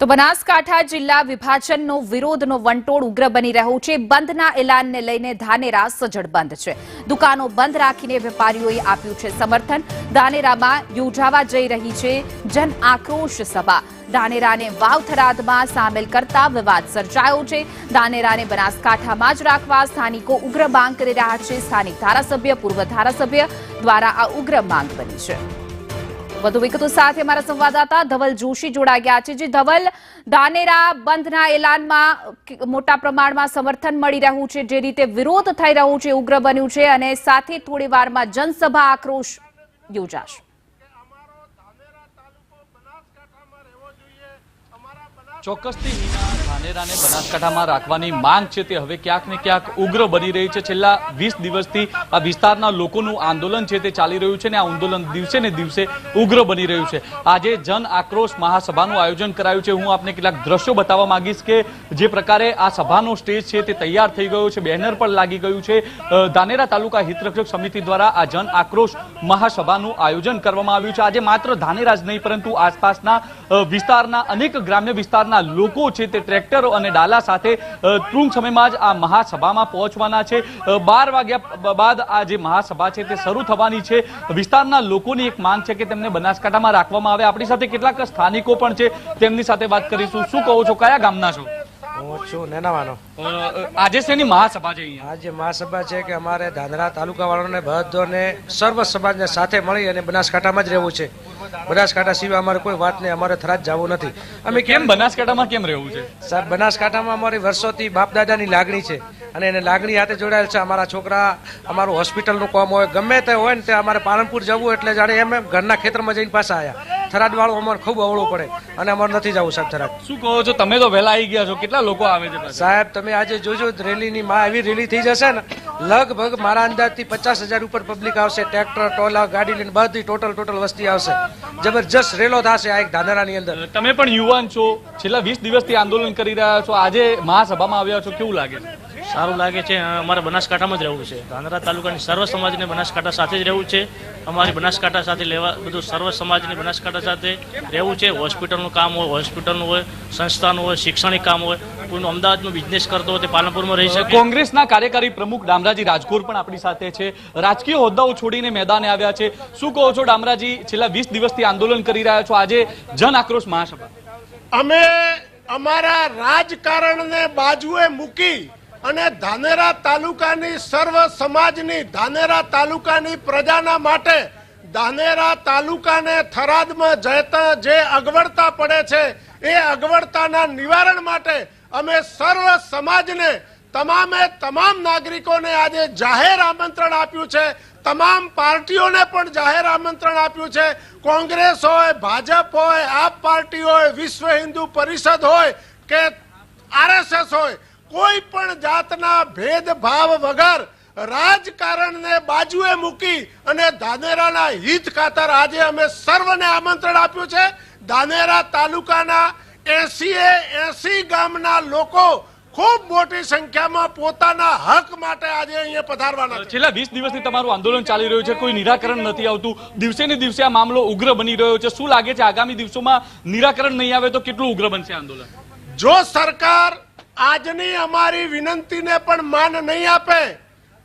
તો બનાસકાંઠા જિલ્લા વિભાજનનો વિરોધનો વંટોળ ઉગ્ર બની રહ્યો છે। બંધના એલાનને લઈને ધાનેરા સજ્જડ બંધ છે। દુકાનો બંધ રાખીને વેપારીઓએ આપ્યું છે સમર્થન। ધાનેરામાં યોજાવા જઈ રહી છે જન આક્રોશ સભા। ધાનેરાને વાવથરાદમાં સામેલ કરતા વિવાદ સર્જાયો છે। ધાનેરાને બનાસકાંઠામાં જ રાખવા સ્થાનિકો ઉગ્ર માંગ કરી રહ્યા છે। સ્થાનિક ધારાસભ્ય પૂર્વ ધારાસભ્ય દ્વારા આ ઉગ્ર માંગ બની છે। વધુ વિગતો સાથે અમારા સંવાદદાતા ધવલ જોશી જોડાઈ ગયા છે। જે ધવલ, ધાનેરા બંધના એલાનમાં મોટા પ્રમાણમાં સમર્થન મળી રહ્યું છે, જે રીતે વિરોધ થઈ રહ્યો છે ઉગ્ર બન્યું છે અને સાથે થોડી વારમાં જનસભા આક્રોશ યોજાશે। ચોક્કસથી ધાનેરાને બનાસકાંઠામાં રાખવાની માંગ છે તે હવે ક્યાંક ને ક્યાંક ઉગ્ર બની રહી છે। છેલ્લા 20 દિવસથી આ વિસ્તારના લોકોનું આંદોલન છે તે ચાલી રહ્યું છે અને આ આંદોલન દિવસે ને દિવસે ઉગ્ર બની રહ્યું છે। આજે જન આક્રોશ મહાસભાનું આયોજન કરાયું છે। હું આપને કેટલાક દ્રશ્યો બતાવવા માંગીશ કે જે પ્રકારે આ સભાનો સ્ટેજ છે તે તૈયાર થઈ ગયો છે, બેનર પણ લાગી ગયું છે। ધાનેરા તાલુકા હિતરક્ષક સમિતિ દ્વારા આ જન આક્રોશ મહાસભાનું આયોજન કરવામાં આવ્યું છે। આજે માત્ર ધાનેરા જ નહીં પરંતુ આસપાસના વિસ્તારના અનેક ગ્રામ્ય વિસ્તાર લોકો છે તે ટ્રેક્ટર અને ડાલા સાથે ટૂંક સમયમાં જ આ મહાસભામાં પહોંચવાના છે। 12 વાગ્યા બાદ આ જે મહાસભા છે તે શરૂ થવાની છે। વિસ્તારના લોકોની એક માંગ છે કે તેમને બનાસકાંઠામાં રાખવામાં આવે। આપણી સાથે કેટલાક સ્થાનિકો પણ છે, તેમની સાથે વાત કરીશું। શું કહો છો, કયા ગામના છો? હું છું નેનાવાનો। આજે શેની મહાસભા છે? આજે મહાસભા છે કે અમારે ધાનેરા તાલુકા વાળાને બધાને સર્વ સમાજને સાથે મળી અને બનાસકાંઠામાં જ રહેવું છે। બનાસકાંઠા સિવાય અમારે કોઈ વાત નહીં, અમારે થરાદ જવું નથી। અમે કેમ બનાસકાંઠામાં કેમ રહેવું છે? સાહેબ, બનાસકાંઠામાં અમારી વર્ષોથી બાપ દાદાની લાગણી છે અને એને લાગણી હાથે જોડાયેલ છે। અમારા છોકરા, અમારું હોસ્પિટલનું કામ હોય, ગમે તે હોય ને તે અમારે પાલનપુર જવું એટલે જાણે એમ ઘરના ખેતરમાં જઈને પાછા આવ્યા। થરાદ વાળું અમારે ખૂબ અવળું પડે અને અમારે નથી જવું સાહેબ થરાદ। શું કહો છો, તમે તો વહેલા આવી ગયા છો, કેટલા લોકો આવે છે? સાહેબ, તમે આજે જોજો રેલીની માં એવી રેલી થઈ જશે ને, લગભગ મારા અંદાજથી 50,000 ઉપર પબ્લિક આવશે। ટ્રેક્ટર, ટોલા, ગાડી લઈને બધી ટોટલ વસ્તી આવશે। જબરજસ્ત રેલો થશે આ એક ધાનેરાની અંદર। તમે પણ યુવાન છો, છેલ્લા 20 દિવસથી આંદોલન કરી રહ્યા છો, આજે મહાસભામાં આવ્યા છો, કેવું લાગે છે? સારું લાગે છે। અમારે બનાસકાંઠામાં જ રહેવું છે। ધાનેરા તાલુકાની સર્વ સમાજને બનાસકાંઠા સાથે જ રહેવું છે। અમારી બનાસકાંઠા સાથે લેવા બધું સર્વ સમાજની બનાસકાંઠા સાથે રહેવું છે। હોસ્પિટલનું કામ હોય, હોસ્પિટલનું હોય, સંસ્થાનું હોય, શૈક્ષણિક કામ હોય, કોઈનું અમદાવાદમાં બિઝનેસ કરતો હોય તે પાલનપુરમાં રહી શકે। કોંગ્રેસના કાર્યકારી પ્રમુખ ડામરાજી રાજગોર પણ આપણી સાથે છે, રાજકીય હોદ્દાઓ છોડીને મેદાને આવ્યા છે। શું કહો છો ડામરાજી, છેલ્લા 20 દિવસથી આંદોલન કરી રહ્યા છો, આજે જન આક્રોશ મહાસભા? અમે અમારા રાજકારણને બાજુએ મૂકી અને ધાનેરા તાલુકાની સર્વ સમાજની, ધાનેરા તાલુકાની પ્રજાના માટે, ધાનેરા તાલુકાને થરાદમાં જતા જે અગવડતા પડે છે એ અગવડતાના નિવારણ માટે અમે સર્વ સમાજને, તમામ નાગરિકોને આજે જાહેર આમંત્રણ આપ્યું છે। તમામ પાર્ટીઓને પણ જાહેર આમંત્રણ આપ્યું છે। કોંગ્રેસ હોય, ભાજપ હોય, આપ પાર્ટી હોય, વિશ્વ હિન્દુ પરિષદ હોય કે RSS હોય, કોઈ પણ જાતના ભેદભાવ વગર રાજકારણને બાજુએ મૂકી અને ધાનેરાના હિત ખાતર આજે અમે સર્વને આમંત્રણ આપ્યું છે। ધાનેરા તાલુકાના 80 ગામના લોકો ખૂબ મોટી સંખ્યામાં પોતાના હક માટે આજે અહીંયા પધારવાના છે। છેલ્લા 20 દિવસથી તમારું આંદોલન ચાલી રહ્યું છે, કોઈ નિરાકરણ નથી આવતું, દિવસે ને દિવસે આ મામલો ઉગ્ર બની રહ્યો છે। શું લાગે છે આગામી દિવસોમાં નિરાકરણ નહીં આવે તો કેટલું ઉગ્ર બનશે આંદોલન? જો સરકાર આજની અમારી વિનંતીને પણ માન નહીં આપે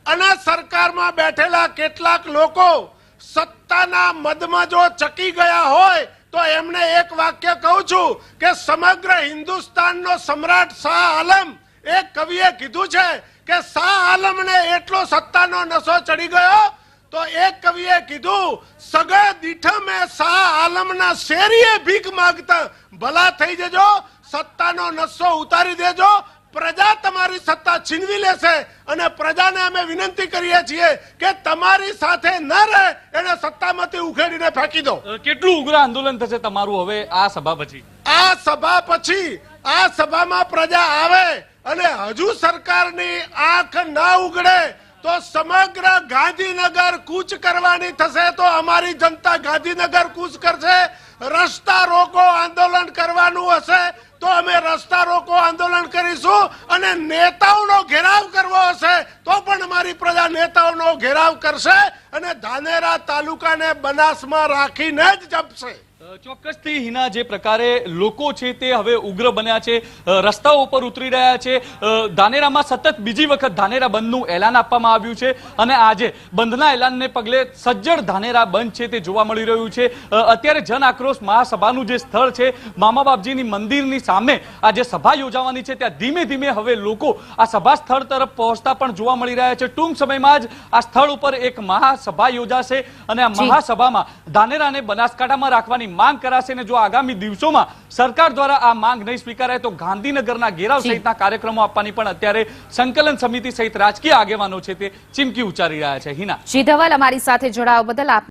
અને સરકારમાં બેઠેલા કેટલાક લોકો સત્તાના મદમાં જો ચકી ગયા હોય તો એમને એક વાક્ય કહું છું કે સમગ્ર હિન્દુસ્તાનનો સમ્રાટ શાહ આલમ, એક કવિએ કીધું છે કે શાહ આલમને એટલો સત્તાનો નશો ચડી ગયો તો એક કવિએ કીધું, સગે દીઠ મેં શાહ આલમના શેરીએ ભીખ માંગતા ભલા થઈ જજો, સત્તાનો નશો ઉતારી દેજો, પ્રજા તમારી સત્તા છીનવી લેશે અને પ્રજાને અમે વિનંતી કરીએ છીએ કે તમારી સાથે ન રહે એને સત્તામાંથી ઉખેડીને ફેંકી દો। કેટલું ઉગ્ર આંદોલન થશે તમારું હવે આ સભા પછી? આ સભા પછી, આ સભામાં પ્રજા આવે અને હજુ સરકારની આંખ ના ઉગડે તો સમગ્ર ગાંધીનગર કૂચ કરવાની થશે। તો અમારી જનતા ગાંધીનગર કૂચ કરશે। રસ્તા રોકો આંદોલન કરવાનું હશે તો અમે રસ્તા રોકો આંદોલન કરીશું અને નેતાઓનો ઘેરાવ કરવો હશે તો પણ અમારી પ્રજા નેતાઓનો ઘેરાવ કરશે અને ધાનેરા તાલુકાને બનાસમાં રાખીને જ જપશે। ચોક્કસથી હિના, જે પ્રકારે લોકો છે તે હવે ઉગ્ર બન્યા છે, રસ્તાઓ ઉપર ઉતરી રહ્યા છે. ધાનેરામાં સતત બીજી વખત ધાનેરા બંધનું એલાન આપવામાં આવ્યું છે અને આજે બંધના એલાનને પગલે સજ્જડ ધાનેરા બંધ છે તે જોવા મળી રહ્યું છે. અત્યારે જન આક્રોશ મહાસભાનું જે સ્થળ છે મામા બાપજીની મંદિરની સામે આ જે સભા યોજાવાની છે ત્યાં ધીમે ધીમે હવે લોકો આ સભા સ્થળ તરફ પહોંચતા પણ જોવા મળી રહ્યા છે. ટૂંક સમયમાં જ આ સ્થળ ઉપર એક મહાસભા યોજાશે અને આ મહાસભામાં ધાનેરાને બનાસકાંઠામાં રાખવાની માંગ કરાશે અને જો આગામી દિવસોમાં સરકાર દ્વારા આ માંગ નહીં સ્વીકારાય તો ગાંધીનગરના ઘેરાવ સહિતના કાર્યક્રમો આપવાની પણ અત્યારે સંકલન સમિતિ સહિત રાજકીય આગેવાનો છે તે ચીમકી ઉચ્ચારી રહ્યા છે. હિના, જી ધવલ, અમારી સાથે જોડાવા બદલ આપ